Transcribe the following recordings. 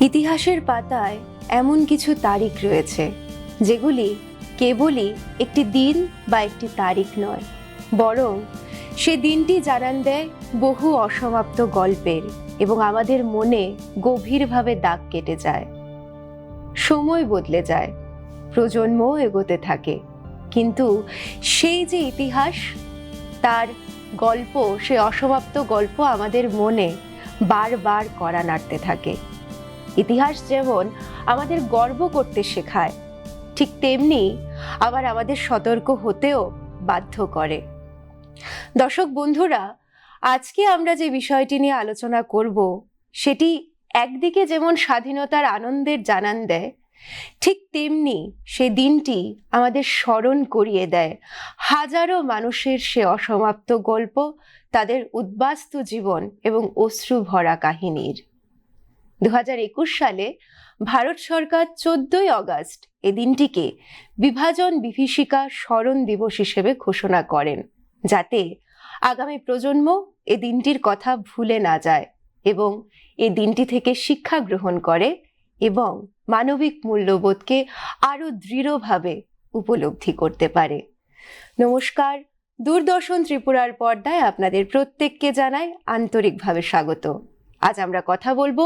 ইতিহাসের পাতায় এমন কিছু তারিখ রয়েছে যেগুলি কেবলই একটি দিন বা একটি তারিখ নয়, বরং সে দিনটি জানান দেয় বহু অসমাপ্ত গল্পের এবং আমাদের মনে গভীরভাবে দাগ কেটে যায়। সময় বদলে যায়, প্রজন্ম এগোতে থাকে, কিন্তু সেই যে ইতিহাস, তার গল্প, সে অসমাপ্ত গল্প আমাদের মনে বারবার কড়া নাড়তে থাকে। ইতিহাস যেমন আমাদের গর্ব করতে শেখায়, ঠিক তেমনি আবার আমাদের সতর্ক হতেও বাধ্য করে। দর্শক বন্ধুরা, আজকে আমরা যে বিষয়টি নিয়ে আলোচনা করব সেটি একদিকে যেমন স্বাধীনতার আনন্দের জানান দেয়, ঠিক তেমনি সে দিনটি আমাদের স্মরণ করিয়ে দেয় হাজারো মানুষের সে অসমাপ্ত গল্প, তাদের উদ্বাস্তু জীবন এবং অশ্রু ভরা কাহিনীর। 2021 সালে ভারত সরকার 14ই আগস্ট এ দিনটিকে বিভাজন বিভীষিকা স্মরণ দিবস হিসেবে ঘোষণা করেন, যাতে আগামী প্রজন্ম এ দিনটির কথা ভুলে না যায় এবং এ দিনটি থেকে শিক্ষা গ্রহণ করে এবং মানবিক মূল্যবোধকে আরো দৃঢ়ভাবে উপলব্ধি করতে পারে। নমস্কার, দূরদর্শন ত্রিপুরার পর্দায় আপনাদের প্রত্যেককে জানাই আন্তরিকভাবে স্বাগত। আজ আমরা কথা বলবো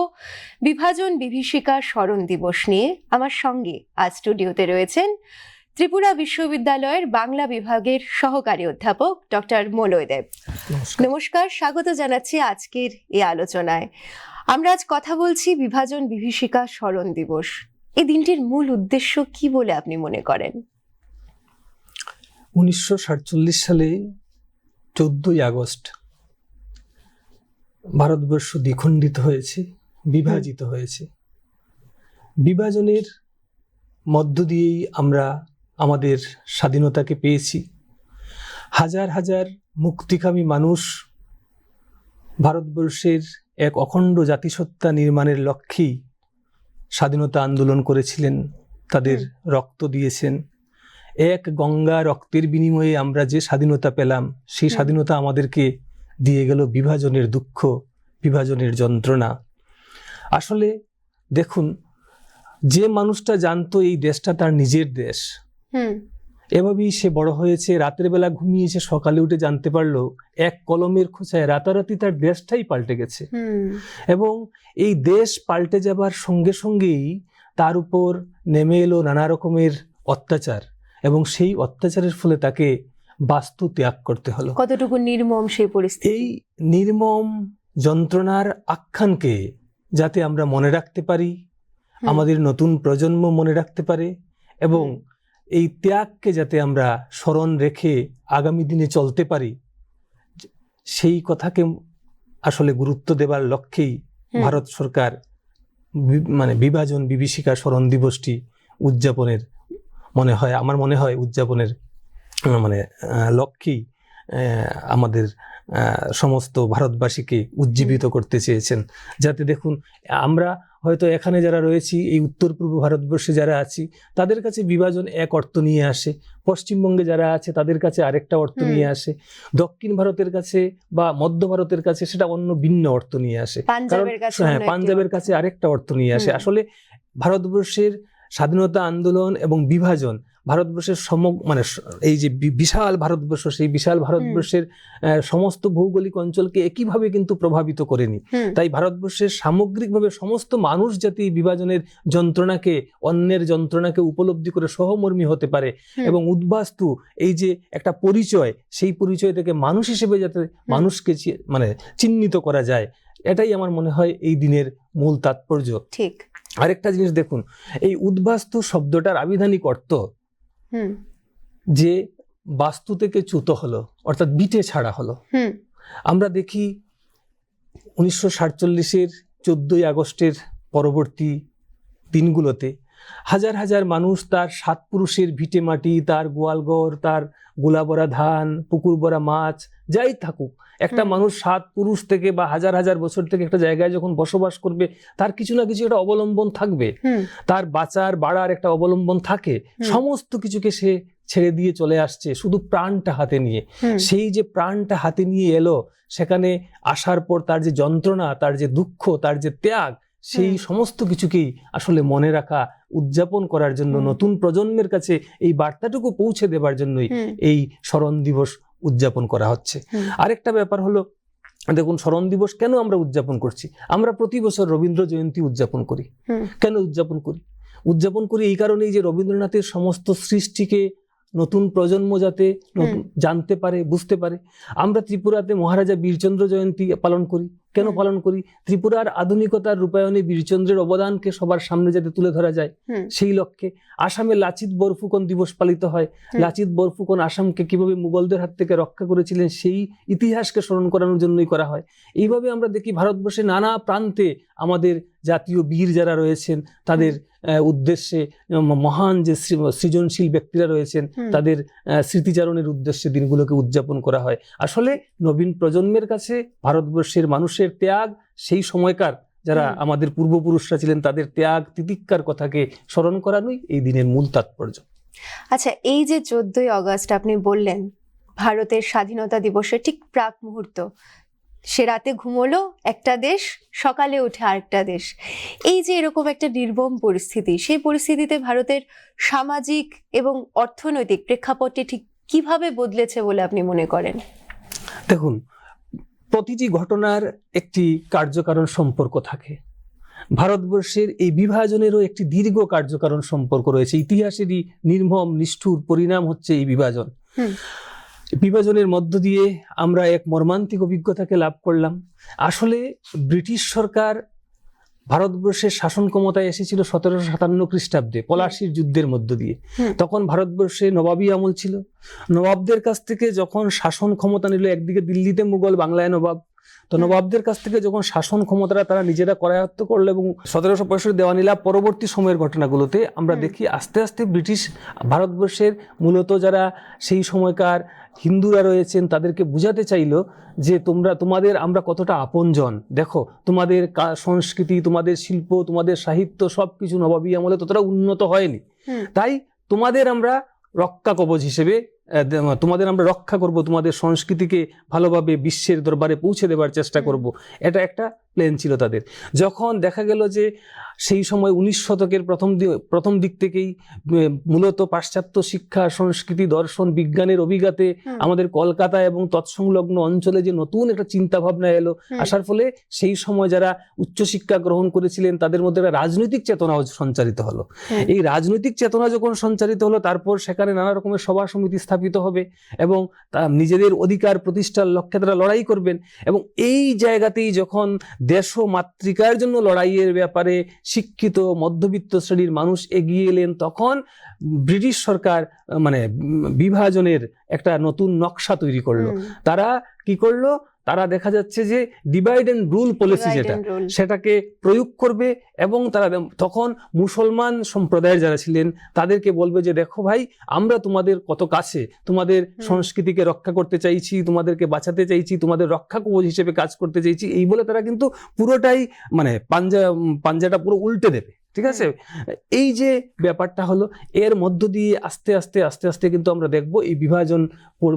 বিভাজন বিভীষিকা স্মরণ দিবস নিয়ে। আমার সঙ্গে আজ স্টুডিওতে রয়েছেন ত্রিপুরা বিশ্ববিদ্যালয়ের বাংলা বিভাগের সহকারী অধ্যাপক ডক্টর মলয় দেব। নমস্কার, স্বাগত জানাচ্ছি আজকের এই আলোচনায়। আমরা আজ কথা বলছি বিভাজন বিভীষিকা স্মরণ দিবস। এই দিনটির মূল উদ্দেশ্য কি বলে আপনি মনে করেন? 1947 সালে 14ই আগস্ট ভারতবর্ষ দ্বিখণ্ডিত হয়েছে, বিভাজিত হয়েছে। বিভাজনের মধ্য দিয়েই আমরা আমাদের স্বাধীনতাকে পেয়েছি। হাজার হাজার মুক্তিকামী মানুষ ভারতবর্ষের এক অখণ্ড জাতিসত্তা নির্মাণের লক্ষ্যেই স্বাধীনতা আন্দোলন করেছিলেন, তাদের রক্ত দিয়েছেন। এক গঙ্গা রক্তের বিনিময়ে আমরা যে স্বাধীনতা পেলাম, সেই স্বাধীনতা আমাদেরকে দিয়ে গেল বিভাজনের দুঃখ, বিভাজনের যন্ত্রণা। আসলে দেখুন, যে মানুষটা জানতো এই দেশটা তার নিজের দেশ, এভাবেই সে বড় হয়েছে। রাতের বেলা ঘুমিয়েছে, সকালে উঠে জানতে পারলো এক কলমের খোঁচায় রাতারাতি তার দেশটাই পাল্টে গেছে। এবং এই দেশ পাল্টে যাবার সঙ্গে সঙ্গেই তার উপর নেমে এলো নানা রকমের অত্যাচার, এবং সেই অত্যাচারের ফলে তাকে বাস্তু ত্যাগ করতে হলো। কতটুকু নির্মম সেই পরিস্থিতি! এই নির্মম যন্ত্রণার আখ্যানকে যাতে আমরা মনে রাখতে পারি, আমাদের নতুন প্রজন্ম মনে রাখতে পারে, এবং এই ত্যাগকে যাতে আমরা স্মরণ রেখে আগামী দিনে চলতে পারি, সেই কথাকে আসলে গুরুত্ব দেবার লক্ষ্যেই ভারত সরকার বিভাজন বিভীষিকা স্মরণ দিবসটি উদযাপনের আমার মনে হয় উদযাপনের লক্ষ্যেই আমাদের সমস্ত ভারতবাসীকে উজ্জীবিত করতে চেয়েছেন। যাতে দেখুন, আমরা হয়তো এখানে যারা রয়েছি, এই উত্তর পূর্ব ভারতবর্ষে যারা আছি, তাদের কাছে বিভাজন এক অর্থ নিয়ে আসে, পশ্চিমবঙ্গে যারা আছে তাদের কাছে আরেকটা অর্থ নিয়ে আসে, দক্ষিণ ভারতের কাছে বা মধ্য ভারতের কাছে সেটা অন্য ভিন্ন অর্থ নিয়ে আসে, পাঞ্জাবের কাছে আরেকটা অর্থ নিয়ে আসে। আসলে ভারতবর্ষের স্বাধীনতা আন্দোলন এবং বিভাজন ভারতবর্ষের এই যে বিশাল ভারতবর্ষ, সেই বিশাল ভারতবর্ষের সমস্ত ভৌগোলিক অঞ্চলকে একইভাবে কিন্তু প্রভাবিত করেনি। তাই ভারতবর্ষের সামগ্রিকভাবে সমস্ত মানুষ যাতে বিভাজনের যন্ত্রণাকে, অন্যের যন্ত্রণাকে উপলব্ধি করে সহমর্মী হতে পারে এবং উদ্বাস্তু এই যে একটা পরিচয়, সেই পরিচয় থেকে মানুষ হিসেবে যাতে মানুষকে চিহ্নিত করা যায়, এটাই আমার মনে হয় এই দিনের মূল তাৎপর্য। ঠিক। আরেকটা জিনিস দেখুন, এই উদ্বাস্তু শব্দটার আবিধানিক অর্থ যে বাস্তু থেকে চ্যুত হলো, অর্থাৎ বিটে ছাড়া হলো। আমরা দেখি 1947-এর 14ই আগস্টের পরবর্তী দিনগুলোতে হাজার হাজার মানুষ তার 7 পুরুষের ভিটে মাটি, তার গোয়ালঘর, তার গোলা ভরা ধান, পুকুর ভরা মাছ, যাই থাকুক, একটা মানুষ 7 পুরুষ থেকে বা হাজার হাজার বছর থেকে একটা জায়গায় যখন বসবাস করবে, তার কিছু না কিছু একটা অবলম্বন থাকবে, তার বাঁচার বাড়ার একটা অবলম্বন থাকে। সমস্ত কিছুকে সে ছেড়ে দিয়ে চলে আসছে শুধু প্রাণটা হাতে নিয়ে। সেই যে প্রাণটা হাতে নিয়ে এলো, সেখানে আসার পর তার যে যন্ত্রণা, তার যে দুঃখ, তার যে ত্যাগ, সেই সমস্ত কিছুকেই আসলে মনে রাখা, উদযাপন করার জন্য, নতুন প্রজন্মের কাছে এই বার্তাটুকু পৌঁছে দেবার জন্যই এই স্মরণ দিবস উদযাপন করা হচ্ছে। আরেকটা ব্যাপার হলো, দেখুন স্মরণ দিবস কেন আমরা উদযাপন করছি? আমরা প্রতি বছর রবীন্দ্র জয়ন্তী উদযাপন করি। কেন উদযাপন করি? উদযাপন করি এই কারণেই যে রবীন্দ্রনাথের সমস্ত সৃষ্টিকে নতুন প্রজন্ম যাতে জানতে পারে, বুঝতে পারে। আমরা ত্রিপুরাতে মহারাজা বীরচন্দ্র জয়ন্তী পালন করি। কেন পালন করি? ত্রিপুরার আধুনিকতার রূপায়ণে বীরচন্দ্রের অবদানকে সবার সামনে যাতে তুলে ধরা যায়, সেই লক্ষ্যে। আসামে লাচিত বরফুকন দিবস পালিত হয়। লাচিত বরফুকন আসামকে কিভাবে মুঘলদের হাত থেকে রক্ষা করেছিলেন সেই ইতিহাসকে স্মরণ করানোর জন্যই করা হয়। এইভাবে আমরা দেখি ভারতবর্ষে নানা প্রান্তে আমাদের জাতীয় বীর যারা রয়েছেন তাদের উদ্দেশ্যে, মহান যে সৃজনশীল ব্যক্তিরা রয়েছেন তাদের স্মৃতিচারণের উদ্দেশ্যে দিনগুলোকে উদযাপন করা হয়। আসলে নবীন প্রজন্মের কাছে ভারতবর্ষের মানুষের ত্যাগ, সেই সময়কার যারা আমাদের পূর্বপুরুষরা ছিলেন তাদের ত্যাগ তিতিক্ষার কথাকে স্মরণ করানোই এই দিনের মূল তাৎপর্য। আচ্ছা, এই যে 14ই আগস্ট আপনি বললেন ভারতের স্বাধীনতা দিবসের ঠিক প্রাক মুহূর্ত, সে রাতে ঘুমোলো একটা দেশ, সকালে উঠে আরেকটা দেশ। এই যে এরকম একটা নির্মম পরিস্থিতি, সেই পরিস্থিতিতে ভারতের সামাজিক এবং অর্থনৈতিক প্রেক্ষাপটটি ঠিক কিভাবে বদলেছে বলে আপনি মনে করেন? দেখুন, প্রতিটি ঘটনার একটি কার্যকারণ সম্পর্ক থাকে। ভারতবর্ষের এই বিভাজনেরও একটি দীর্ঘ কার্যকারণ সম্পর্ক রয়েছে। ইতিহাসেরই নির্মম নিষ্ঠুর পরিণাম হচ্ছে এই বিভাজন। বিভাজনের মধ্য দিয়ে আমরা এক মর্মান্তিক অভিজ্ঞতাকে লাভ করলাম। আসলে ব্রিটিশ সরকার ভারতবর্ষের শাসন ক্ষমতায় এসেছিল 1757 খ্রিস্টাব্দে পলাশির যুদ্ধের মধ্য দিয়ে। তখন ভারতবর্ষে নবাবী আমল ছিল। নবাবদের কাছ থেকে যখন শাসন ক্ষমতা নিল, একদিকে দিল্লিতে মুঘল, বাংলায় নবাব, তো নবাবদের কাছ থেকে যখন শাসন ক্ষমতাটা তারা নিজেরা করায়ত্ত করলো এবং 1765 দেওয়ানি লাভ পরবর্তী সময়ের ঘটনাগুলোতে আমরা দেখি আস্তে আস্তে ব্রিটিশ ভারতবর্ষের মূলত যারা সেই সময়কার হিন্দুরা রয়েছেন তাদেরকে বুঝাতে চাইলো যে তোমাদের আমরা কতটা আপনজন, দেখো তোমাদের সংস্কৃতি, তোমাদের শিল্প, তোমাদের সাহিত্য সবকিছু নবাবী আমলে ততটা উন্নত হয়নি, তাই তোমাদের আমরা রক্ষা কবচ হিসেবে তোমাদের আমরা রক্ষা করব, তোমাদের সংস্কৃতিকে ভালোভাবে বিশ্বের দরবারে পৌঁছে দেবার চেষ্টা করব। এটা একটা প্ল্যান ছিল তাদের। যখন দেখা গেল যে সেই সময় 19 শতকের প্রথম দিক থেকেই মূলত পাশ্চাত্য শিক্ষা, সংস্কৃতি, দর্শন, বিজ্ঞানের অভিঘাতে আমাদের কলকাতা এবং তৎসংলগ্ন অঞ্চলে যে নতুন একটা চিন্তা ভাবনা এলো, আসার ফলে সেই সময় যারা উচ্চশিক্ষা গ্রহণ করেছিলেন তাদের মধ্যে একটা রাজনৈতিক চেতনাও সঞ্চারিত হলো। এই রাজনৈতিক চেতনা যখন সঞ্চারিত হলো, তারপর সেখানে নানা রকমের সভা সমিতি স্থাপিত হবে এবং নিজেদের অধিকার প্রতিষ্ঠার লক্ষ্যে তারা লড়াই করবেন। এবং এই জায়গাতেই যখন দেশ ও মাতৃকার জন্য লড়াইয়ের ব্যাপারে শিক্ষিত মধ্যবিত্ত শ্রেণীর মানুষ এগিয়ে এলেন, তখন ব্রিটিশ সরকার মানে বিভাজনের একটা নতুন নকশা তৈরি করলো। তারা কি করলো? তারা দেখা যাচ্ছে যে ডিভাইড অ্যান্ড রুল পলিসি সেটাকে প্রয়োগ করবে এবং তারা তখন মুসলমান সম্প্রদায়ের যারা ছিলেন তাদেরকে বলবে যে দেখো ভাই, আমরা তোমাদের কত কাছে, তোমাদের সংস্কৃতিকে রক্ষা করতে চাইছি, তোমাদেরকে বাঁচাতে চাইছি, তোমাদের রক্ষা কবচ হিসেবে কাজ করতে চাইছি। এই বলে তারা কিন্তু পুরোটাই মানে পাঞ্জাটা পুরো উল্টে দেবে। ঠিক আছে, এই যে ব্যাপারটা হলো, এর মধ্য দিয়ে আস্তে আস্তে কিন্তু আমরা দেখবো এই বিভাজন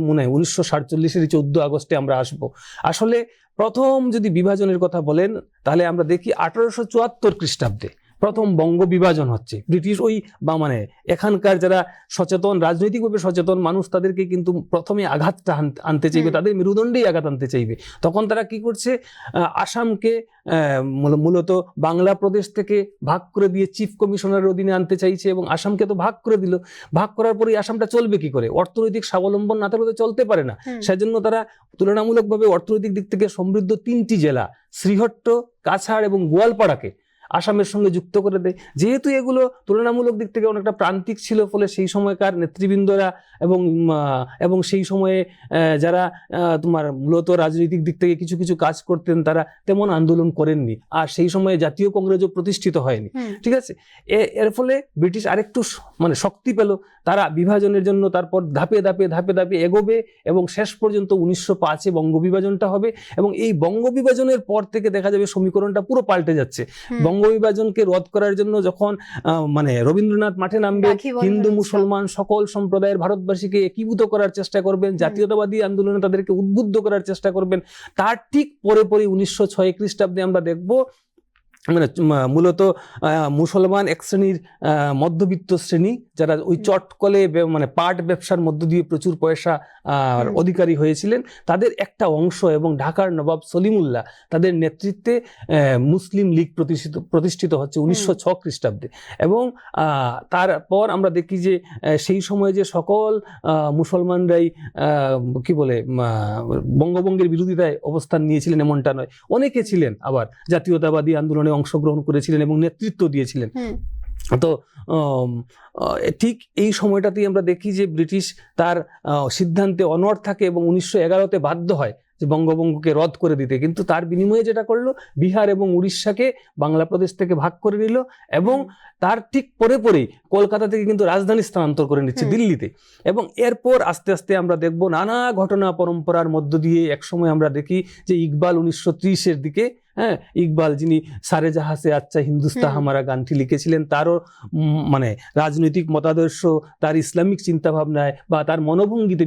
মনে হয় 1947-এর 14 আগস্টে আমরা আসবো। আসলে প্রথম যদি বিভাজনের কথা বলেন তাহলে আমরা দেখি 1874 খ্রিস্টাব্দে প্রথম বঙ্গ বিভাজন হচ্ছে। ব্রিটিশ ওই বা মানে এখানকার যারা সচেতন, রাজনৈতিকভাবে সচেতন মানুষ, তাদেরকে কিন্তু প্রথমে আঘাতটা আনতে চাইবে, তাদের মেরুদণ্ডেই আঘাত আনতে চাইবে। তখন তারা কি করছে? আসামকে মূলত বাংলা প্রদেশ থেকে ভাগ করে দিয়ে চিফ কমিশনারের অধীনে আনতে চাইছে এবং আসামকে তো ভাগ করে দিল। ভাগ করার পরে আসামটা চলবে কি করে? অর্থনৈতিক স্বাবলম্বন না থাকলে তো চলতে পারে না। সেজন্য তারা তুলনামূলকভাবে অর্থনৈতিক দিক থেকে সমৃদ্ধ 3টি জেলা শ্রীহট্ট, কাছাড় এবং গোয়ালপাড়াকে আসামের সঙ্গে যুক্ত করে দেয়। যেহেতু এগুলো তুলনামূলক দিক থেকে অনেকটা প্রান্তিক ছিল, ফলে সেই সময়কার নেতৃবৃন্দরা এবং সেই সময়ে যারা তোমার মূলত রাজনৈতিক দিক থেকে কিছু কিছু কাজ করতেন তারা তেমন আন্দোলন করেননি। আর সেই সময়ে জাতীয় কংগ্রেসও প্রতিষ্ঠিত হয়নি। ঠিক আছে, এর ফলে ব্রিটিশ আরেকটু মানে শক্তি পেল। তারা বিভাজনের জন্য তারপর ধাপে ধাপে এগোবে এবং শেষ পর্যন্ত 1905-এ বঙ্গ বিভাজনটা হবে। এবং এই বঙ্গ বিভাজনের পর থেকে দেখা যাবে সমীকরণটা পুরো পাল্টে যাচ্ছে। বঙ্গ বিভাজনকে রদ করার জন্য যখন মানে রবীন্দ্রনাথ মাঠে নামবে, হিন্দু মুসলমান সকল সম্প্রদায়ের ভারতবাসীকে একীভূত করার চেষ্টা করবেন, জাতীয়তাবাদী আন্দোলনে তাদেরকে উদ্বুদ্ধ করার চেষ্টা করবেন, তার ঠিক পরে 1906 খ্রিস্টাব্দে আমরা দেখব মানে মূলত মুসলমান এক শ্রেণীর মধ্যবিত্ত শ্রেণী যারা ওই চটকলে মানে পাট ব্যবসার মধ্য দিয়ে প্রচুর পয়সা অধিকারী হয়েছিলেন, তাদের একটা অংশ এবং ঢাকার নবাব সলিমুল্লাহ তাদের নেতৃত্বে মুসলিম লীগ প্রতিষ্ঠিত হচ্ছে 1906 খ্রিস্টাব্দে। এবং তারপর আমরা দেখি যে সেই সময় যে সকল মুসলমানরাই কি বলে বঙ্গভঙ্গের বিরোধিতায় অবস্থান নিয়েছিলেন এমনটা নয়, অনেকে ছিলেন আবার জাতীয়তাবাদী আন্দোলনে অংশগ্রহণ করেছিলেন এবং নেতৃত্ব দিয়েছিলেন। তো ঠিক এই সময়টাতেই আমরা দেখি যে ব্রিটিশ তার সিদ্ধান্তে অনড় থাকে এবং 1911-তে বাধ্য হয় যে বঙ্গভঙ্গকে রদ করে দিতে। কিন্তু তার বিনিময়ে যেটা করলো, বিহার এবং উড়িষ্যাকে বাংলা প্রদেশ থেকে ভাগ করে নিল এবং তার ঠিক পরেই কলকাতা থেকে কিন্তু রাজধানী স্থানান্তর করে নিচ্ছে দিল্লিতে। এবং এরপর আস্তে আস্তে আমরা দেখব নানা ঘটনা পরম্পরার মধ্য দিয়ে একসময় আমরা দেখি যে ইকবাল 1930-এর দিকে, হ্যাঁ, ইকবাল যিনি সারে জাহাসে আচ্ছা হিন্দুস্তা হামারা গানটি লিখেছিলেন, তারও মানে রাজনৈতিক মতাদর্শ, তার ইসলামিক চিন্তাভাবনায় বা তার মনোভঙ্গিতে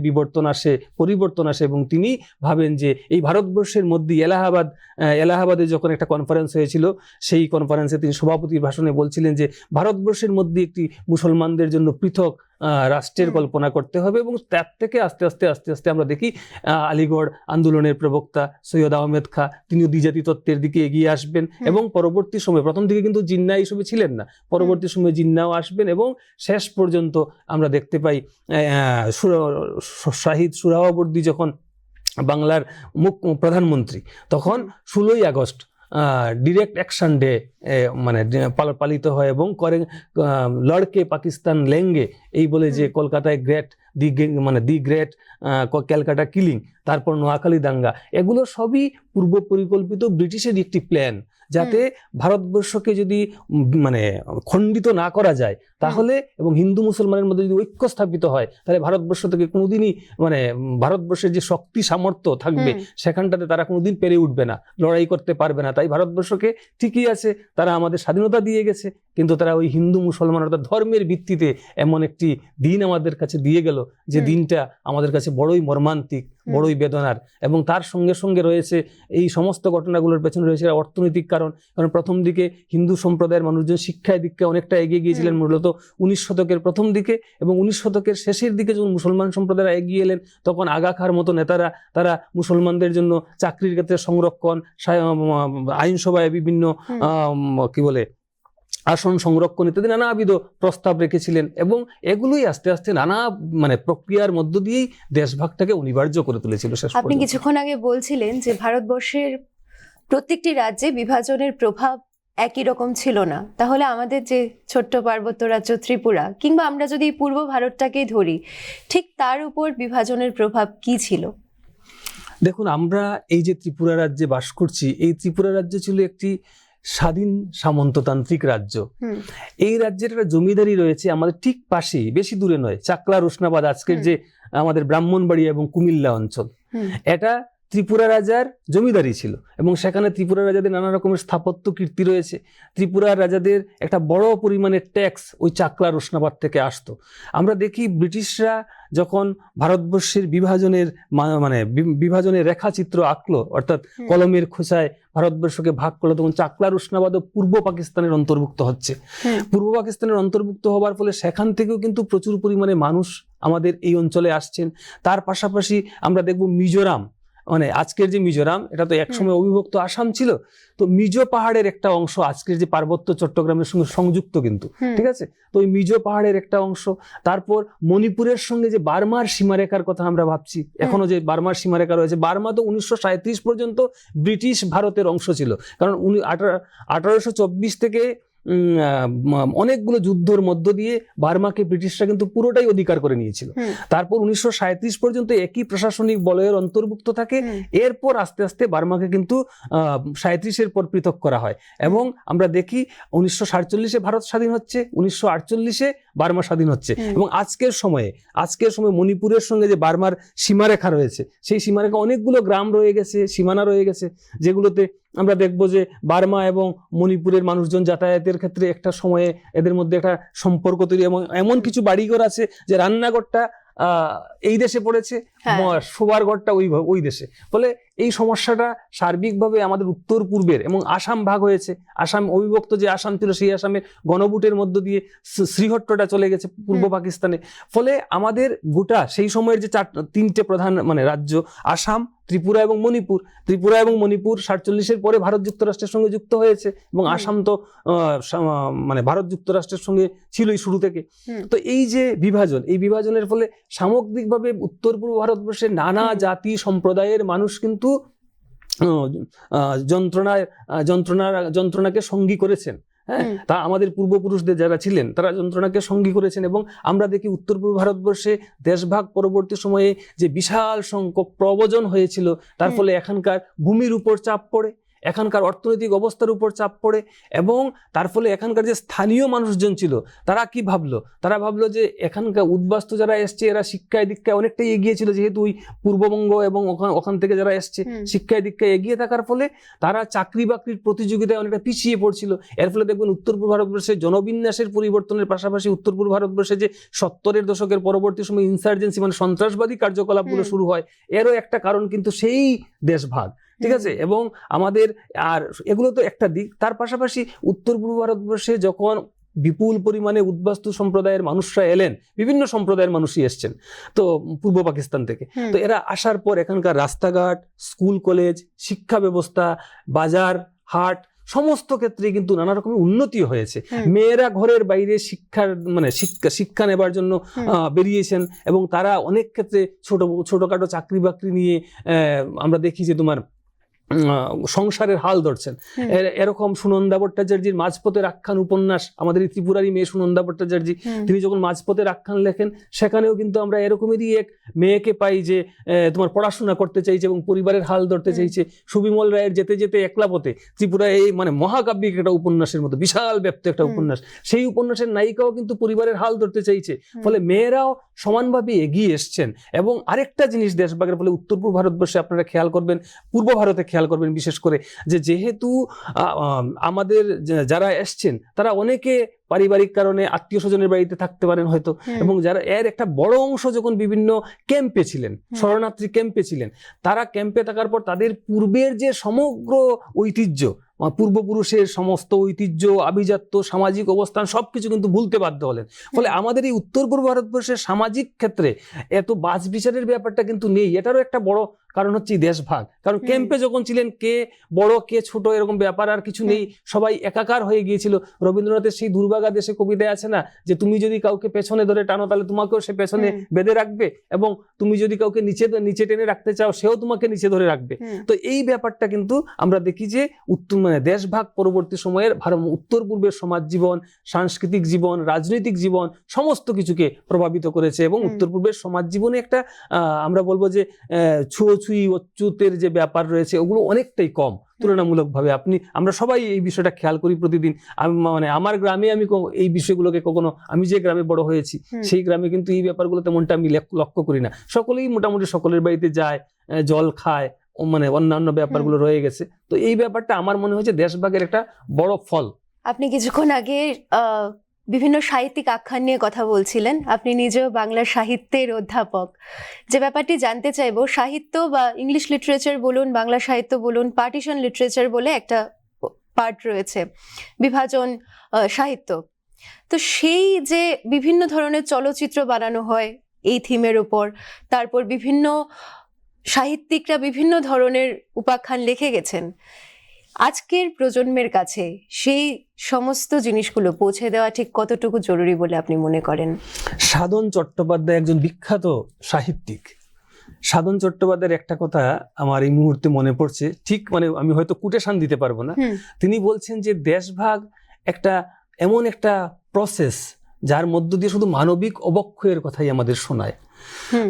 পরিবর্তন আসে এবং তিনি ভাবেন যে এই ভারতবর্ষের মধ্যে এলাহাবাদে যখন একটা কনফারেন্স হয়েছিল, সেই কনফারেন্সে তিনি সভাপতির ভাষণে বলছিলেন যে ভারতবর্ষের মধ্যে একটি মুসলমানদের জন্য পৃথক রাষ্ট্রের কল্পনা করতে হবে। এবং তার থেকে আস্তে আস্তে আমরা দেখি আলিগড় আন্দোলনের প্রবক্তা সৈয়দ আহমেদ খাঁ তিনিও দ্বিজাতি তত্ত্বের দিকে এগিয়ে আসবেন এবং পরবর্তী সময়ে, প্রথম দিকে কিন্তু জিন্না হিসেবে ছিলেন না, পরবর্তী সময়ে জিন্নাও আসবেন এবং শেষ পর্যন্ত আমরা দেখতে পাই শাহিদ সুহরাওয়ার্দী যখন বাংলার প্রধানমন্ত্রী, তখন 16ই আগস্ট ডিরেক্ট অ্যাকশন ডে মানে পালিত হয় এবং লড়কে পাকিস্তান লেঙ্গে এই বলে যে কলকাতায় দি গ্রেট ক্যালকাটা কিলিং, তারপর নোয়াখালী দাঙ্গা, এগুলো সবই পূর্ব পরিকল্পিত ব্রিটিশের একটি প্ল্যান, যাতে ভারতবর্ষকে যদি মানে খণ্ডিত না করা যায় তাহলে এবং হিন্দু মুসলমানের মধ্যে যদি ঐক্য স্থাপিত হয় তাহলে ভারতবর্ষ থেকে কোনোদিনই মানে ভারতবর্ষের যে শক্তি সামর্থ্য থাকবে সেখানটাতে তারা কোনোদিন পেরে উঠবে না, লড়াই করতে পারবে না। তাই ভারতবর্ষকে ঠিকই আছে, তারা আমাদের স্বাধীনতা দিয়ে গেছে, কিন্তু তারা ওই হিন্দু মুসলমান অর্থাৎ ধর্মের ভিত্তিতে এমন একটি দিন আমাদের কাছে দিয়ে গেল যে দিনটা আমাদের কাছে বড়ই মর্মান্তিক, বড়ই বেদনার। এবং তার সঙ্গে সঙ্গে রয়েছে এই সমস্ত ঘটনাগুলোর পেছনে রয়েছে অর্থনৈতিক কারণ প্রথম দিকে হিন্দু সম্প্রদায়ের মানুষজন শিক্ষায় দীক্ষায় অনেকটা এগিয়ে গিয়েছিলেন মূলত 19 শতকের প্রথম দিকে, এবং 19 শতকের শেষের দিকে যখন মুসলমান সম্প্রদায়রা এগিয়ে এলেন তখন আগা খাঁর মতো নেতারা তারা মুসলমানদের জন্য চাকরির ক্ষেত্রে সংরক্ষণ, আইনসভায় বিভিন্ন কি বলে আসন সংরক্ষণ ইত্যাদি নানাবিধ প্রস্তাব রেখেছিলেন এবং এগুলোই আস্তে আস্তে নানা মানে প্রক্রিয়ার মধ্য দিয়েই দেশভাগটাকে অনিবার্য করে তুলেছিল। আপনি কিছুক্ষণ আগে বলছিলেন যে ভারতবর্ষের প্রত্যেকটি রাজ্যে বিভাজনের প্রভাব একই রকম ছিল না, তাহলে আমাদের যে ছোট্ট পার্বত্য রাজ্য ত্রিপুরা কিংবা আমরা যদি পূর্ব ভারতটাকেই ধরি, ঠিক তার উপর বিভাজনের প্রভাব কি ছিল? দেখুন, আমরা এই যে ত্রিপুরা রাজ্যে বাস করছি, এই ত্রিপুরা রাজ্য ছিল একটি স্বাধীন সামন্ততান্ত্রিক রাজ্য। এই রাজ্যের একটা জমিদারি রয়েছে আমাদের ঠিক পাশেই, বেশি দূরে নয়, চাকলা রোশনাবাদ, আজকের যে আমাদের ব্রাহ্মণবাড়িয়া এবং কুমিল্লা অঞ্চল, এটা ত্রিপুরা রাজার জমিদারি ছিল এবং সেখানে ত্রিপুরা রাজাদের নানা রকমের স্থাপত্য কীর্তি রয়েছে। ত্রিপুরার রাজাদের একটা বড় পরিমাণের ট্যাক্স ওই চাকলা রোশনাবাদ থেকে আসতো। আমরা দেখি ব্রিটিশরা যখন ভারতবর্ষের বিভাজনের রেখাচিত্র আঁকলো, অর্থাৎ কলমের খোঁচায় ভারতবর্ষকে ভাগ করলো, তখন চাকলা রোশনাবাদও পূর্ব পাকিস্তানের অন্তর্ভুক্ত হচ্ছে। পূর্ব পাকিস্তানের অন্তর্ভুক্ত হওয়ার ফলে সেখান থেকেও কিন্তু প্রচুর পরিমাণে মানুষ আমাদের এই অঞ্চলে আসছেন। তার পাশাপাশি আমরা দেখব মিজোরাম, মানে আজকের যে মিজোরাম, এটা তো একসময় অবিভক্ত আসাম ছিল, তো মিজো পাহাড়ের একটা অংশ আজকের যে পার্বত্য চট্টগ্রামের সঙ্গে সংযুক্ত কিন্তু, ঠিক আছে, তো ওই মিজো পাহাড়ের একটা অংশ। তারপর মণিপুরের সঙ্গে যে বার্মার সীমারেখার কথা আমরা ভাবছি, এখনো যে বার্মার সীমারেখা রয়েছে, বার্মা তো 1937 পর্যন্ত ব্রিটিশ ভারতের অংশ ছিল, কারণ 1824 থেকে অনেকগুলো যুদ্ধের মধ্য দিয়ে বার্মাকে ব্রিটিশরা কিন্তু পুরোটাই অধিকার করে নিয়েছিল। তারপর 1937 পর্যন্ত একই প্রশাসনিক বলয়ের অন্তর্ভুক্ত থাকে। এরপর আস্তে আস্তে বার্মাকে কিন্তু 37-এর পর পৃথক করা হয় এবং আমরা দেখি 1947-এ ভারত স্বাধীন হচ্ছে, 1948-এ বার্মা স্বাধীন হচ্ছে। এবং আজকের সময়ে মণিপুরের সঙ্গে যে বার্মার সীমারেখা রয়েছে, সেই সীমারেখা অনেকগুলো গ্রাম রয়ে গেছে, সীমানা রয়ে গেছে, যেগুলোতে আমরা দেখবো যে বার্মা এবং মণিপুরের মানুষজন যাতায়াতের ক্ষেত্রে একটা সময়ে এদের মধ্যে একটা সম্পর্ক তৈরি, এবং এমন কিছু বাড়িঘর আছে যে রান্নাঘরটা এই দেশে পড়েছে, হ্যাঁ। শোবার ঘরটা ওই দেশে। ফলে এই সমস্যাটা সার্বিকভাবে আমাদের উত্তর পূর্বের, এবং আসাম ভাগ হয়েছে, আসাম অবিভক্ত যে আসাম ছিল সেই আসামে গণভোটের মধ্য দিয়ে শ্রীহট্টটা চলে গেছে পূর্ব পাকিস্তানে। ফলে আমাদের গোটা সেই সময়ের যে তিনটে প্রধান মানে রাজ্য, আসাম, ত্রিপুরা এবং মণিপুর, 47-এর পরে ভারত যুক্তরাষ্ট্রের সঙ্গে যুক্ত হয়েছে, এবং আসাম তো মানে ভারত যুক্তরাষ্ট্রের সঙ্গে ছিলই শুরু থেকে। তো এই যে বিভাজন, এই বিভাজনের ফলে সামগ্রিকভাবে উত্তর পূর্ব ভারতবর্ষের নানা জাতি সম্প্রদায়ের মানুষ কিন্তু যন্ত্রণাকে সঙ্গী করেছেন। হ্যাঁ, তা আমাদের পূর্বপুরুষদের যারা ছিলেন তারা যন্ত্রণাকে সঙ্গী করেছেন। এবং আমরা দেখি উত্তর পূর্ব ভারতবর্ষে দেশভাগ পরবর্তী সময়ে যে বিশাল সংখ্যক প্রব্রজন হয়েছিল, তার ফলে এখানকার ভূমির উপর চাপ পড়ে, এখানকার অর্থনৈতিক অবস্থার উপর চাপ পড়ে, এবং তার ফলে এখানকার যে স্থানীয় মানুষজন ছিল তারা কি ভাবলো, তারা ভাবলো যে এখানকার উদ্বাস্তু যারা এসছে এরা শিক্ষায় দীক্ষায় অনেকটাই এগিয়ে ছিল, যেহেতু ওই পূর্ববঙ্গ এবং ওখান থেকে যারা এসছে শিক্ষায় দীক্ষায় এগিয়ে থাকার ফলে তারা চাকরি বাকরির প্রতিযোগিতায় অনেকটা পিছিয়ে পড়ছিল। এর ফলে দেখবেন উত্তর পূর্ব ভারতবর্ষে জনবিন্যাসের পরিবর্তনের পাশাপাশি উত্তর পূর্ব ভারতবর্ষে যে 70-এর দশকের পরবর্তী সময় ইনসার্জেন্সি মানে সন্ত্রাসবাদী কার্যকলাপগুলো শুরু হয়, এরও একটা কারণ কিন্তু সেই দেশভাগ। ঠিক আছে, এবং আমাদের আর এগুলো তো একটা দিক। তার পাশাপাশি উত্তর পূর্ব ভারতবর্ষে যখন বিপুল পরিমাণে উদ্বাস্তু সম্প্রদায়ের মানুষরা এলেন, বিভিন্ন সম্প্রদায়ের মানুষই এসছেন তো পূর্ব পাকিস্তান থেকে, তো এরা আসার পর এখানকার রাস্তাঘাট, স্কুল কলেজ, শিক্ষা ব্যবস্থা, বাজার হাট সমস্ত ক্ষেত্রে কিন্তু নানা রকমের উন্নতি হয়েছে। মেয়েরা ঘরের বাইরে শিক্ষা নেবার জন্য বেরিয়েছেন, এবং তারা অনেক ক্ষেত্রে ছোটখাটো চাকরি বাকরি নিয়ে আমরা দেখি যে তোমার সংসারের হাল ধরছেন। এরকম সুনন্দা ভট্টাচার্যের মাঝপথের আখ্যান উপন্যাস, আমাদের ত্রিপুরারই মেয়ে সুনন্দা ভট্টাচার্য, তিনি যখন মাঝপথের আখ্যান লেখেন সেখানেও কিন্তু আমরা এরকমেরই এক মেয়েকে পাই যে তোমার পড়াশোনা করতে চাইছে এবং পরিবারের হাল ধরতে চাইছে। সুবিমল রায়ের যেতে যেতে একলা পথে, ত্রিপুরা এই মানে মহাকাব্যিক একটা উপন্যাসের মতো বিশাল ব্যাপ্ত একটা উপন্যাস, সেই উপন্যাসের নায়িকাও কিন্তু পরিবারের হাল ধরতে চাইছে। ফলে মেয়েরাও সমানভাবে এগিয়ে এসছেন। এবং আরেকটা জিনিস দেশভাগের ফলে উত্তর পূর্ব ভারতবর্ষে আপনারা খেয়াল করবেন, পূর্ব ভারতে খেয়াল করবেন বিশেষ করে, যে যেহেতু আমাদের যারা এসছেন তারা অনেকে পারিবারিক কারণে আত্মীয় স্বজনের বাড়িতে থাকতে পারেন হয়তো, এবং যারা এর একটা বড় অংশ যখন বিভিন্ন ক্যাম্পে ছিলেন, শরণার্থী ক্যাম্পে ছিলেন, তারা ক্যাম্পে থাকার পর তাদের পূর্বের যে সমগ্র ঐতিহ্য, পূর্বপুরুষের সমস্ত ঐতিহ্য, আভিজাত্য, সামাজিক অবস্থান সবকিছু কিন্তু ভুলতে বাধ্য হলেন। ফলে আমাদের এই উত্তর পূর্ব ভারতবর্ষের সামাজিক ক্ষেত্রে এত বাছ বিচারের ব্যাপারটা কিন্তু নেই। এটারও একটা বড় কারণ হচ্ছে দেশভাগ। কারণ ক্যাম্পে যখন ছিলেন কে বড় কে ছোট এরকম ব্যাপার আর কিছু নেই, সবাই একাকার হয়ে গিয়েছিল। রবীন্দ্রনাথের সেই দুর্ভাগা দেশে কবিতায় আছে না, যে তুমি যদি কাউকে পেছনে ধরে টানো তাহলে তোমাকেও সে পেছনে বেঁধে রাখবে, এবং তুমি যদি কাউকে নিচে টেনে রাখতে চাও সেও তোমাকে নিচে ধরে রাখবে। তো এই ব্যাপারটা কিন্তু আমরা দেখি যে দেশভাগ পরবর্তী সময়ের উত্তর পূর্বের সমাজ জীবন, সাংস্কৃতিক জীবন, রাজনৈতিক জীবন সমস্ত কিছুকে প্রভাবিত করেছে। এবং উত্তর পূর্বের সমাজ জীবনে একটা আমরা বলবো যে ছুঁয়ো অচ্যুতের যে ব্যাপার রয়েছে ওগুলো অনেকটাই কম তুলনামূলকভাবে। আমরা সবাই এই বিষয়টা খেয়াল করি প্রতিদিন। মানে আমার গ্রামে আমি এই বিষয়গুলোকে কখনো, আমি যে গ্রামে বড় হয়েছি সেই গ্রামে কিন্তু এই ব্যাপারগুলো তেমনটা আমি লক্ষ্য করি না। সকলেই মোটামুটি সকলের বাড়িতে যায়, জল খায়, মানে অন্যান্য ব্যাপারগুলো রয়ে গেছে। তো এই ব্যাপারটা আমার মনে হয়েছে দেশভাগের একটা বড় ফল। আপনি কিছুক্ষণ আগে বিভিন্ন সাহিত্যিক আখ্যান নিয়ে কথা বলছিলেন, আপনি নিজেও বাংলা সাহিত্যের অধ্যাপক। যে ব্যাপারটি জানতে চাইবো, সাহিত্য বা ইংলিশ লিটারেচার বলুন, বাংলা সাহিত্য বলুন, পার্টিশন লিটারেচার বলে একটা পার্ট রয়েছে, বিভাজন সাহিত্য। তো সেই যে বিভিন্ন ধরনের চলচ্চিত্র বানানো হয় এই থিমের উপর, তারপর বিভিন্ন সাহিত্যিকরা বিভিন্ন ধরনের উপাখ্যান লিখে গেছেন, আজকের প্রজন্মের কাছে সেই সমস্ত জিনিসগুলো পৌঁছে দেওয়া ঠিক কতটুকু জরুরি বলে আপনি মনে করেন? সাধন চট্টোপাধ্যায় একজন বিখ্যাত সাহিত্যিক। সাধন চট্টোপাধ্যায়ের একটা কথা আমার এই মুহূর্তে মনে পড়ছে, ঠিক মানে আমি হয়তো কোটেশন দিতে পারবো না। তিনি বলছেন যে দেশভাগ এমন একটা প্রসেস যার মধ্য দিয়ে শুধু মানবিক অবক্ষয়ের কথাই আমাদের শোনায়।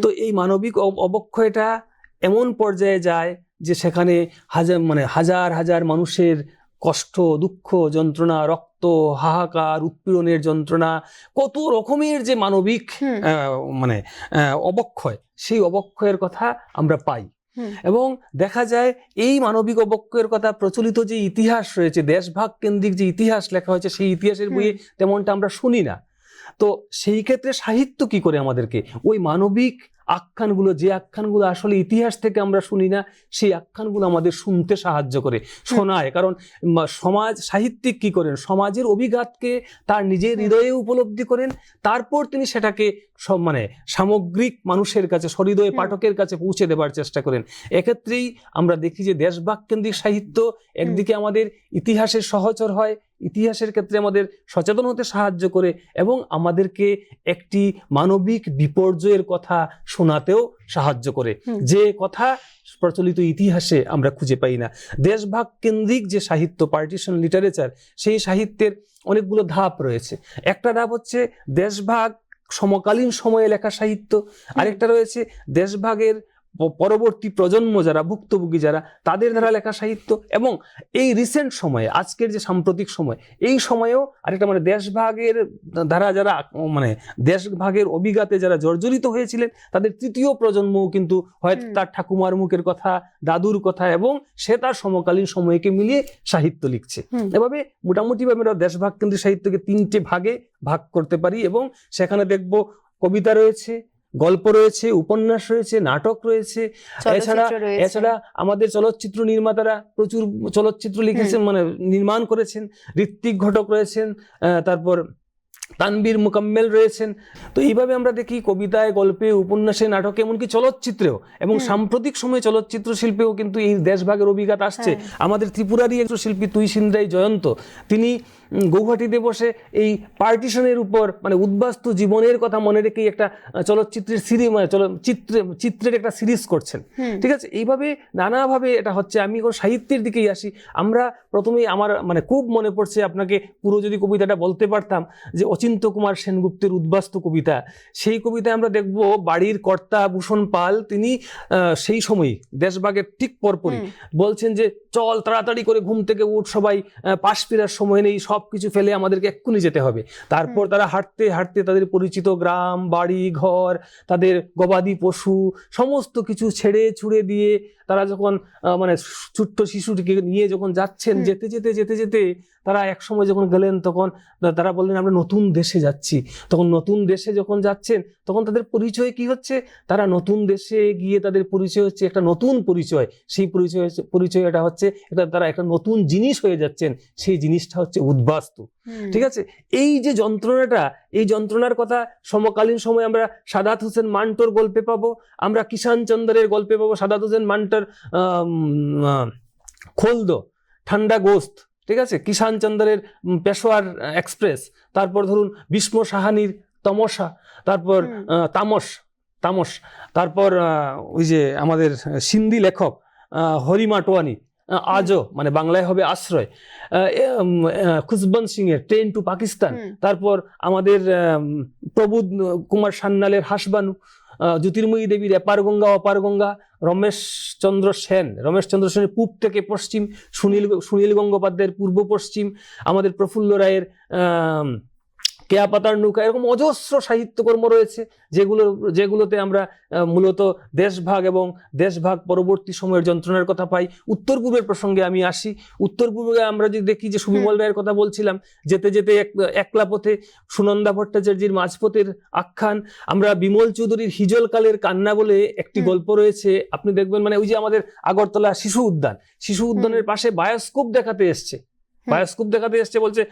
তো এই মানবিক অবক্ষয়টা এমন পর্যায়ে যায় যে সেখানে হাজার হাজার মানুষের কষ্ট, দুঃখ, যন্ত্রণা, রক্ত, হাহাকার, উৎপীড়নের যন্ত্রণা, কত রকমের যে মানবিক অবক্ষয়, সেই অবক্ষয়ের কথা আমরা পাই। এবং দেখা যায় এই মানবিক অবক্ষয়ের কথা প্রচলিত যে ইতিহাস রয়েছে, দেশভাগ কেন্দ্রিক যে ইতিহাস লেখা হয়েছে, সেই ইতিহাসের বইয়ে তেমনটা আমরা শুনি না। তো সেই ক্ষেত্রে সাহিত্য কি করে আমাদেরকে ওই মানবিক আখ্যানগুলো, যে আখ্যানগুলো আসলে ইতিহাস থেকে আমরা শুনি না, সেই আখ্যানগুলো আমাদের শুনতে সাহায্য করে, শোনায়। কারণ সমাজ সাহিত্যিক কি করেন, সমাজের অভিঘাতকে তার নিজের হৃদয়ে উপলব্ধি করেন, তারপর তিনি সেটাকে মানে সামগ্রিক মানুষের কাছে, সহৃদয় পাঠকের কাছে পৌঁছে দেবার চেষ্টা করেন। এক্ষেত্রেই আমরা দেখি যে দেশভাগ কেন্দ্রিক সাহিত্য একদিকে আমাদের ইতিহাসের সহচর হয়, ইতিহাসের ক্ষেত্রে আমাদের সচেতন হতে সাহায্য করে, এবং আমাদেরকে একটি মানবিক বিপর্যয়ের কথা শোনাতেও সাহায্য করে, যে কথা প্রচলিত ইতিহাসে আমরা খুঁজে পাই না। দেশভাগ কেন্দ্রিক যে সাহিত্য, পার্টিশন লিটারেচার, সেই সাহিত্যের অনেকগুলো ধাপ রয়েছে। একটা ধাপ হচ্ছে দেশভাগ সমকালীন সময়ে লেখা সাহিত্য, আরেকটা রয়েছে দেশভাগের পরবর্তী প্রজন্ম যারা ভুক্তভোগী, যারা তাদের দ্বারা লেখা সাহিত্য, এবং এই রিসেন্ট সময়ে, আজকের যে সাম্প্রতিক সময়, এই সময়েও আরেকটা মানে দেশভাগের দ্বারা যারা মানে দেশভাগের অভিঘাতে যারা জর্জরিত হয়েছিলেন, তাদের তৃতীয় প্রজন্মও কিন্তু হয়তো তার ঠাকুমার মুখের কথা, দাদুর কথা, এবং সে তার সমকালীন সময়কে মিলিয়ে সাহিত্য লিখছে। এভাবে মোটামুটিভাবে আমরা দেশভাগ কেন্দ্রিক সাহিত্যকে 3টে ভাগে ভাগ করতে পারি, এবং সেখানে দেখব কবিতা রয়েছে, গল্প রয়েছে, উপন্যাস রয়েছে, নাটক রয়েছে, এছাড়া আমাদের চলচ্চিত্র নির্মাতারা প্রচুর চলচ্চিত্র লিখেছেন, মানে নির্মাণ করেছেন, ঋত্বিক ঘটক রয়েছেন, তারপর তানবীর মুকাম্মেল রয়েছেন। তো এইভাবে আমরা দেখি কবিতায়, গল্পে, উপন্যাসে, নাটকে, এমনকি চলচ্চিত্রেও, এবং সাম্প্রতিক সময়ে চলচ্চিত্র শিল্পেও কিন্তু এই দেশভাগের অভিঘাত আসছে। আমাদের ত্রিপুরারই একজন শিল্পী তুইসিন্দ্রাই জয়ন্ত, তিনি গৌহাটিতে বসে এই পার্টিশনের উপর, মানে উদ্বাস্তু জীবনের কথা মনে রেখেই একটা চলচ্চিত্রের সিরিজ, মানে চিত্রের একটা সিরিজ করছেন। ঠিক আছে, এইভাবে নানাভাবে এটা হচ্ছে। আমি এখন সাহিত্যের দিকেই আসি। আমরা প্রথমেই আমার মানে খুব মনে পড়ছে, আপনাকে পুরো যদি কবিতাটা বলতে পারতাম, যে অচিন্ত্য কুমার সেনগুপ্তের উদ্বাস্তু কবিতা, সেই কবিতায় আমরা দেখব বাড়ির কর্তা ভূষণ পাল তিনি সেই সময়ই দেশভাগের ঠিক পরপরই বলছেন যে চল তাড়াতাড়ি করে ঘুম থেকে উঠ, সবাই পাশ ফেরার সময় নেই, সব কিছু ফেলে আমাদেরকে এক্ষুনি যেতে হবে। তারপর তারা হাঁটতে হাঁটতে তাদের পরিচিত গ্রাম, বাড়ি, ঘর, তাদের গবাদি পশু সমস্ত কিছু ছেড়ে ছুড়ে দিয়ে তারা যখন মানে ছোট্ট শিশুটিকে নিয়ে যখন যাচ্ছেন, যেতে যেতে যেতে যেতে তারা এক সময় যখন গেলেন, তখন তারা বললেন আমরা নতুন দেশে যাচ্ছি। তখন নতুন দেশে যখন যাচ্ছেন, তখন তাদের পরিচয় কি হচ্ছে, তারা নতুন দেশে গিয়ে তাদের পরিচয় হচ্ছে একটা নতুন পরিচয়। সেই পরিচয়টা হচ্ছে তারা একটা নতুন জিনিস হয়ে যাচ্ছেন, সেই জিনিসটা হচ্ছে উদ্বাস্তু। ঠিক আছে, এই যে যন্ত্রণাটা, এই যন্ত্রণার কথা সমকালীন সময়ে আমরা সাদাত হোসেন মান্টোর গল্পে পাবো, আমরা কিষান চন্দ্রের গল্পে পাবো, সাদাত হোসেন মান্টোর খোলদো, ঠান্ডা গোস্ত, ঠিক আছে, কিষান চন্দ্রের পেশোয়ার এক্সপ্রেস, তারপর ধরুন ভীষ্ম সাহানির তমসা, তারপর তামস, তারপর ওই যে আমাদের সিন্ধি লেখক হরিমা টোয়ানি, আজও মানে বাংলায় হবে আশ্রয়, খুশবন্ত সিং এর ট্রেন টু পাকিস্তান, তারপর আমাদের প্রবোধ কুমার সান্যালের হাসবানু, জ্যোতির্ময়ী দেবীর এপার গঙ্গা অপার গঙ্গা, রমেশচন্দ্র সেনের পূব থেকে পশ্চিম, সুনীল গঙ্গোপাধ্যায়ের পূর্ব পশ্চিম, আমাদের প্রফুল্ল রায়ের কেয়া পাতার নৌকা, এরকম অজস্র সাহিত্যকর্ম রয়েছে যেগুলোতে আমরা মূলত দেশভাগ এবং দেশভাগ পরবর্তী সময়ের যন্ত্রণার কথা পাই। উত্তর পূর্বের প্রসঙ্গে আমি আসি। উত্তর পূর্বে আমরা যদি দেখি যে সুবিমল রায়ের কথা বলছিলাম, যেতে যেতে একলা পথে, সুনন্দা ভট্টাচার্যের মাঝপথের আখ্যান, আমরা বিমল চৌধুরীর হিজল কালের কান্না বলে একটি গল্প রয়েছে, আপনি দেখবেন মানে ওই যে আমাদের আগরতলা শিশু উদ্যানের পাশে বায়োস্কোপ দেখাতে এসছে, বলছে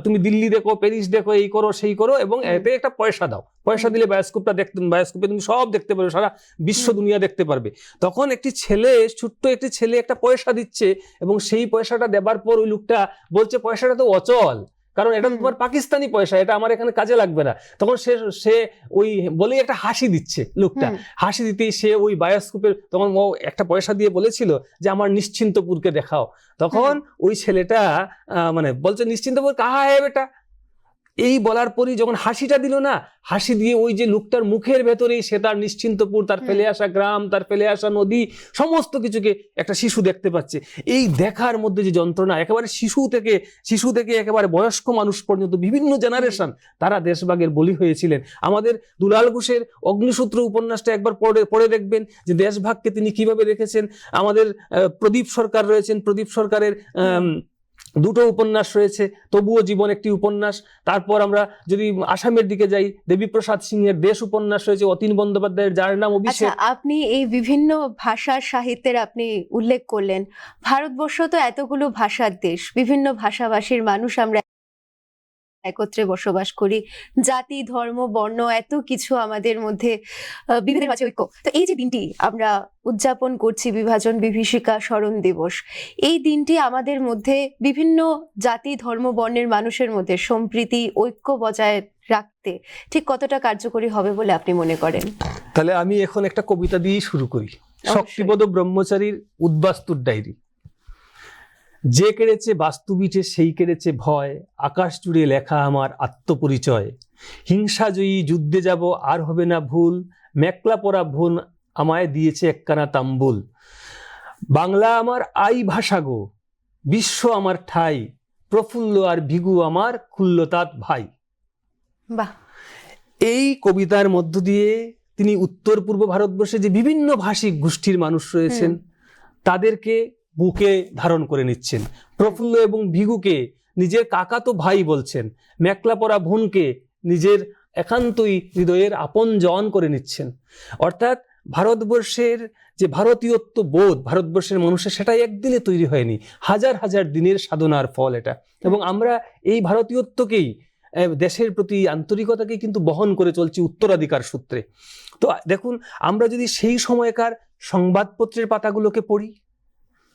তুমি দিল্লি দেখো, প্যারিস দেখো, এই করো সেই করো, এবং এতে একটা পয়সা দাও, পয়সা দিলে বায়োস্কোপে তুমি সব দেখতে পারবে, সারা বিশ্ব দুনিয়া দেখতে পারবে। তখন ছোট্ট একটি ছেলে একটা পয়সা দিচ্ছে, এবং সেই পয়সাটা দেবার পর ওই লোকটা বলছে পয়সাটা তো অচল, কারণ এটা তোমার পাকিস্তানি পয়সা, এটা আমার এখানে কাজে লাগবে না। তখন সে ওই বলেই একটা হাসি দিচ্ছে, লোকটা হাসি দিতেই সে ওই বায়োস্কোপের, তখন ও একটা পয়সা দিয়ে বলেছিল যে আমার নিশ্চিন্তপুরকে দেখাও। তখন ওই ছেলেটা মানে বলছে নিশ্চিন্তপুর কাহা হ্যায় বেটা, এই বলার পরই যখন হাসিটা দিল না, হাসি দিয়ে ওই যে লোকটার মুখের ভেতরেই সে তার নিশ্চিন্তপুর, তার ফেলে আসা গ্রাম, তার ফেলে আসা নদী, সমস্ত কিছুকে একটা শিশু দেখতে পাচ্ছে। এই দেখার মধ্যে যে যন্ত্রণা, একেবারে শিশু থেকে একেবারে বয়স্ক মানুষ পর্যন্ত বিভিন্ন জেনারেশন তারা দেশভাগের বলি হয়েছিলেন। আমাদের দুলাল ঘোষের অগ্নিসূত্র উপন্যাসটা একবার পড়ে দেখবেন যে দেশভাগকে তিনি কিভাবে দেখেছেন। আমাদের প্রদীপ সরকার রয়েছেন, প্রদীপ সরকারের দুটো উপন্যাস রয়েছে, তবুও জীবন একটি উপন্যাস। তারপর আমরা যদি আসামের দিকে যাই, দেবীপ্রসাদ সিংহের দেশ উপন্যাস রয়েছে, অতীন বন্দ্যোপাধ্যায়ের যার নাম আচ্ছা, অভিষেক। আপনি এই বিভিন্ন ভাষার সাহিত্যের আপনি উল্লেখ করলেন। ভারতবর্ষ তো এতগুলো ভাষার দেশ, বিভিন্ন ভাষাভাষীর মানুষ আমরা একত্রে বসবাস করি, জাতি ধর্ম বর্ণ এত কিছু আমাদের মধ্যে, বিভেদের মাঝে ঐক্য। তো এই যে দিনটি আমরা উদযাপন করছি, বিভাজন বিভীষিকা স্মরণ দিবস, এই দিনটি আমাদের মধ্যে বিভিন্ন জাতি ধর্ম বর্ণের মানুষের মধ্যে সম্প্রীতি ঐক্য বজায় রাখতে ঠিক কতটা কার্যকরী হবে বলে আপনি মনে করেন? তাহলে আমি এখন একটা কবিতা দিয়েই শুরু করি। শক্তিপদ ব্রহ্মচারীর উদ্বাস্তুর ডায়েরি। যে কেড়েছে বাস্তুবিটে সেই কেড়েছে ভয়, আকাশ জুড়ে লেখা আমার আত্মপরিচয়। হিংসা জয়ী যুদ্ধে যাব আর হবে না ভুল, মেকলা পরা ভুন আমায় দিয়েছে একখানা তাম্বুল। বাংলা আমার আই ভাষা গো, বিশ্ব আমার ঠাই, প্রফুল্ল আর ভিগু আমার খুল্লতাত ভাই। বাহ! এই কবিতার মধ্য দিয়ে তিনি উত্তর পূর্ব ভারতবর্ষে যে বিভিন্ন ভাষিক গোষ্ঠীর মানুষ রয়েছেন তাদেরকে বুকে ধারণ করে নিচ্ছেন। প্রফুল্ল এবং ভিগুকে নিজের কাকাতো ভাই বলছেন, মেকলা পরা ভুনকে নিজের একান্তই হৃদয়ের আপনজন করে নিচ্ছেন। অর্থাৎ ভারতবর্ষের যে ভারতীয়ত্ব বোধ ভারতবর্ষের মানুষের, সেটাই একদিনে তৈরি হয়নি, হাজার হাজার দিনের সাধনার ফল এটা। এবং আমরা এই ভারতীয়ত্বকেই, দেশের প্রতি আন্তরিকতাকে কিন্তু বহন করে চলছি উত্তরাধিকার সূত্রে। তো দেখুন, আমরা যদি সেই সময়কার সংবাদপত্রের পাতাগুলোকে পড়ি,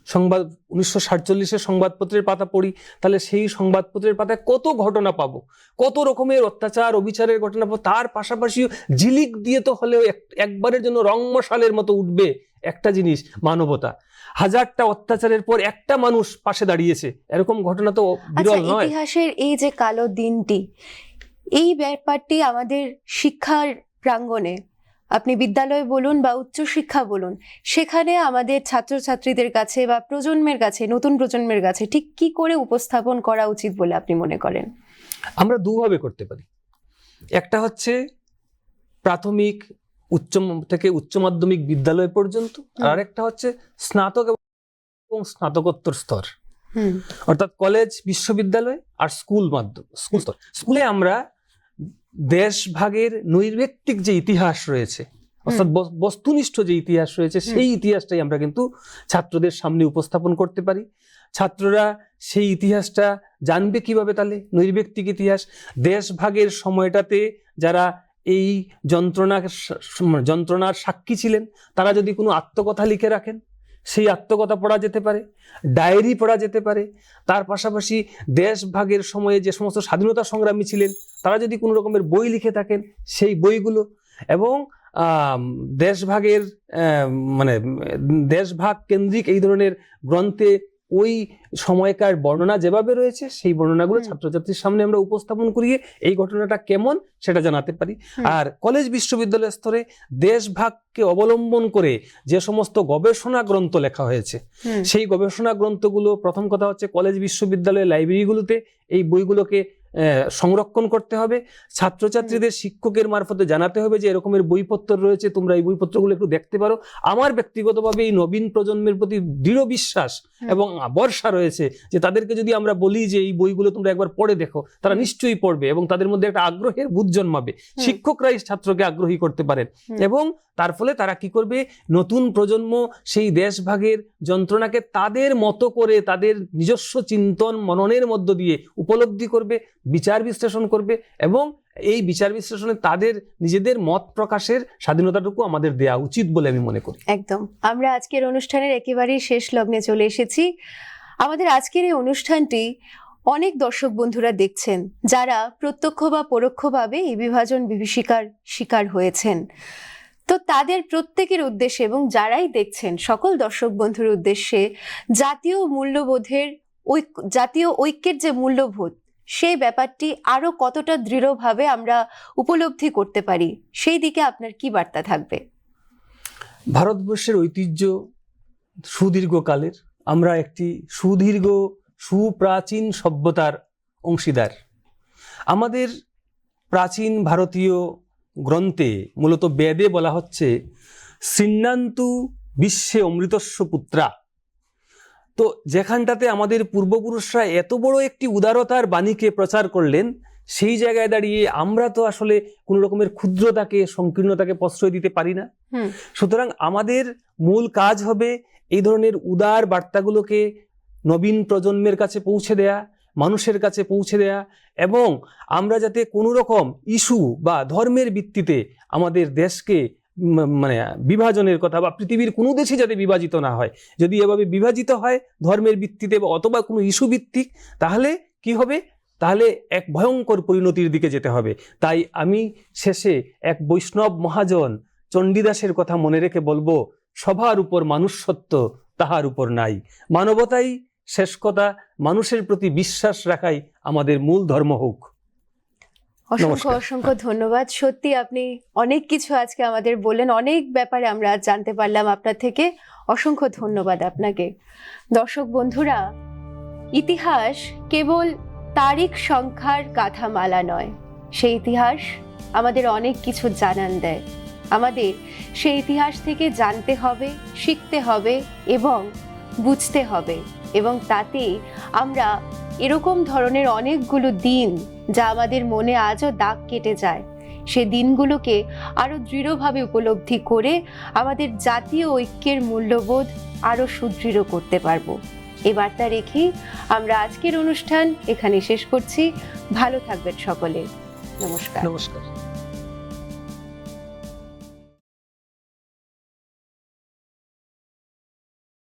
1947-এর সংবাদপত্রের পাতা পড়ি, তাহলে সেই সংবাদপত্রের পাতায় কত ঘটনা পাবো, কত রকমের অত্যাচার অবিচারের ঘটনা পাবো। তার পাশাপাশিও ঝিলিক দিয়ে তো হলেও একবারের জন্য রং মশালের মতো উঠবে একটা জিনিস, মানবতা। হাজারটা অত্যাচারের পর একটা মানুষ পাশে দাঁড়িয়েছে, এরকম ঘটনা তো বিরল নয়। ইতিহাসের এই যে কালো দিনটি, এই ব্যাপারটি আমাদের শিক্ষার প্রাঙ্গণে, আপনি বিদ্যালয় বলুন বা উচ্চশিক্ষা বলুন, সেখানে আমাদের ছাত্রছাত্রীদের কাছে বা প্রজন্মের কাছে, নতুন প্রজন্মের কাছে ঠিক কি করে উপস্থাপন করা উচিত বলে আপনি মনে করেন? আমরা দুভাবে করতে পারি। একটা হচ্ছে প্রাথমিক থেকে উচ্চ মাধ্যমিক বিদ্যালয় পর্যন্ত, আর একটা হচ্ছে স্নাতক এবং স্নাতকোত্তর স্তর, অর্থাৎ কলেজ বিশ্ববিদ্যালয় আর স্কুল স্তর। স্কুলে আমরা দেশভাগের নৈর্ব্যক্তিক যে ইতিহাস রয়েছে, অর্থাৎ বস্তুনিষ্ঠ যে ইতিহাস রয়েছে, সেই ইতিহাসটাই আমরা কিন্তু ছাত্রদের সামনে উপস্থাপন করতে পারি। ছাত্ররা সেই ইতিহাসটা জানবে কিভাবে? তাহলে নৈর্ব্যক্তিক ইতিহাস। দেশভাগের সময়টাতে যারা এই যন্ত্রণার সাক্ষী ছিলেন, তারা যদি কোনো আত্মকথা লিখে রাখেন, সেই আত্মকথা পড়া যেতে পারে, ডায়েরি পড়া যেতে পারে। তার পাশাপাশি দেশভাগের সময়ে যে সমস্ত স্বাধীনতা সংগ্রামী ছিলেন, তারা যদি কোনো রকমের বই লিখে থাকেন, সেই বইগুলো, এবং দেশভাগের দেশভাগ কেন্দ্রিক এই ধরনের গ্রন্থে ওই সময়কার বর্ণনা যেভাবে রয়েছে, সেই বর্ণনাগুলো ছাত্রছাত্রীর সামনে আমরা উপস্থাপন করিয়ে এই ঘটনাটা কেমন সেটা জানাতে পারি। আর কলেজ বিশ্ববিদ্যালয় স্তরে দেশভাগকে অবলম্বন করে যে সমস্ত গবেষণা গ্রন্থ লেখা হয়েছে, সেই গবেষণা গ্রন্থগুলো, প্রথম কথা হচ্ছে কলেজ বিশ্ববিদ্যালয়ের লাইব্রেরিগুলোতে এই বইগুলোকে সংরক্ষণ করতে হবে। ছাত্রছাত্রীদের শিক্ষকের মারফতে জানাতে হবে যে এরকমের বইপত্র রয়েছে, তোমরা এই বইপত্রগুলো একটু দেখতে পারো। আমার ব্যক্তিগতভাবে এই নবীন প্রজন্মের প্রতি দৃঢ় বিশ্বাস এবং ভরসা রয়েছে যে তাদেরকে যদি আমরা বলি যে এই বইগুলো তোমরা একবার পড়ে দেখো, তারা নিশ্চয়ই পড়বে এবং তাদের মধ্যে একটা আগ্রহের বুধ জন্মাবে। শিক্ষকরাই ছাত্রকে আগ্রহী করতে পারেন, এবং তার ফলে তারা কি করবে, নতুন প্রজন্ম সেই দেশভাগের যন্ত্রণাকে তাদের মতো করে, তাদের নিজস্ব চিন্তন মননের মধ্য দিয়ে উপলব্ধি করবে, বিচার বিশ্লেষণ করবে, এবং এই বিচার বিশ্লেষণে তাদের নিজেদের মত প্রকাশের স্বাধীনতাটুকু আমাদের দেওয়া উচিত বলে আমি মনে করি। একদম। আমরা আজকের অনুষ্ঠানের একেবারেই শেষ লগ্নে চলে এসেছি। আমাদের আজকের এই অনুষ্ঠানটি অনেক দর্শক বন্ধুরা দেখছেন, যারা প্রত্যক্ষ বা পরোক্ষভাবে এই বিভাজন বিভীষিকার শিকার হয়েছেন। তো তাদের প্রত্যেকের উদ্দেশ্যে এবং যারাই দেখছেন সকল দর্শক বন্ধুর উদ্দেশ্যে জাতীয় মূল্যবোধের জাতীয় ঐক্যের যে মূল্যবোধ, সেই ব্যাপারটি আরো কতটা দৃঢ়ভাবে আমরা উপলব্ধি করতে পারি, সেই দিকে আপনার কি বার্তা থাকবে? ভারতবর্ষের ঐতিহ্য সুদীর্ঘকালের। আমরা একটি সুদীর্ঘ সুপ্রাচীন সভ্যতার অংশীদার। আমাদের প্রাচীন ভারতীয় গ্রন্থে, মূলত বেদে বলা হচ্ছে সিন্নান্তু বিশ্বে অমৃতস্য পুত্রা। তো যেখানটাতে আমাদের পূর্বপুরুষরা এত বড় একটি উদারতার বাণীকে প্রচার করলেন, সেই জায়গায় দাঁড়িয়ে আমরা তো আসলে কোনো রকমের ক্ষুদ্রতাকে, সংকীর্ণতাকে প্রশ্রয় দিতে পারি না। সুতরাং আমাদের মূল কাজ হবে এই ধরনের উদার বার্তাগুলোকে নবীন প্রজন্মের কাছে পৌঁছে দেয়া, মানুষের কাছে পৌঁছে দেয়া, এবং আমরা যাতে কোনো রকম ইস্যু বা ধর্মের ভিত্তিতে আমাদের দেশকে মানে বিভাজনের কথা, বা পৃথিবীর কোনো দেশই যাতে বিভাজিত না হয়। যদি এভাবে বিভাজিত হয় ধর্মের ভিত্তিতে অথবা কোনো ইস্যু ভিত্তিক, তাহলে কি হবে? তাহলে এক ভয়ঙ্কর পরিণতির দিকে যেতে হবে। তাই আমি শেষে এক বৈষ্ণব মহাজন চণ্ডীদাসের কথা মনে রেখে বলবো, সবার উপর মানুষ সত্য, তাহার উপর নাই। মানবতাই শেষ কথা, মানুষের প্রতি বিশ্বাস রাখাই আমাদের মূল ধর্ম হোক। অসংখ্য অসংখ্য ধন্যবাদ। সত্যি আপনি অনেক কিছু আজকে আমাদের বললেন, অনেক ব্যাপারে আমরা আজ জানতে পারলাম আপনার থেকে। অসংখ্য ধন্যবাদ আপনাকে। দর্শক বন্ধুরা, ইতিহাস কেবল তারিখ সংখ্যার গাথামালা নয়, সেই ইতিহাস আমাদের অনেক কিছু জানান দেয়। আমাদের সেই ইতিহাস থেকে জানতে হবে, শিখতে হবে এবং বুঝতে হবে, এবং তাতে আমরা এরকম ধরনের অনেকগুলো দিন যা আমাদের মনে আজও দাগ কেটে যায়, সে দিনগুলোকে আরো দৃঢ়ভাবে উপলব্ধি করে আমাদের জাতীয় ঐক্যের মূল্যবোধ আরো সুদৃঢ় করতে পারবো। এই বার্তা রেখেই আমরা আজকের অনুষ্ঠান এখানে শেষ করছি। ভালো থাকবেন সকলে। নমস্কার। নমস্কার।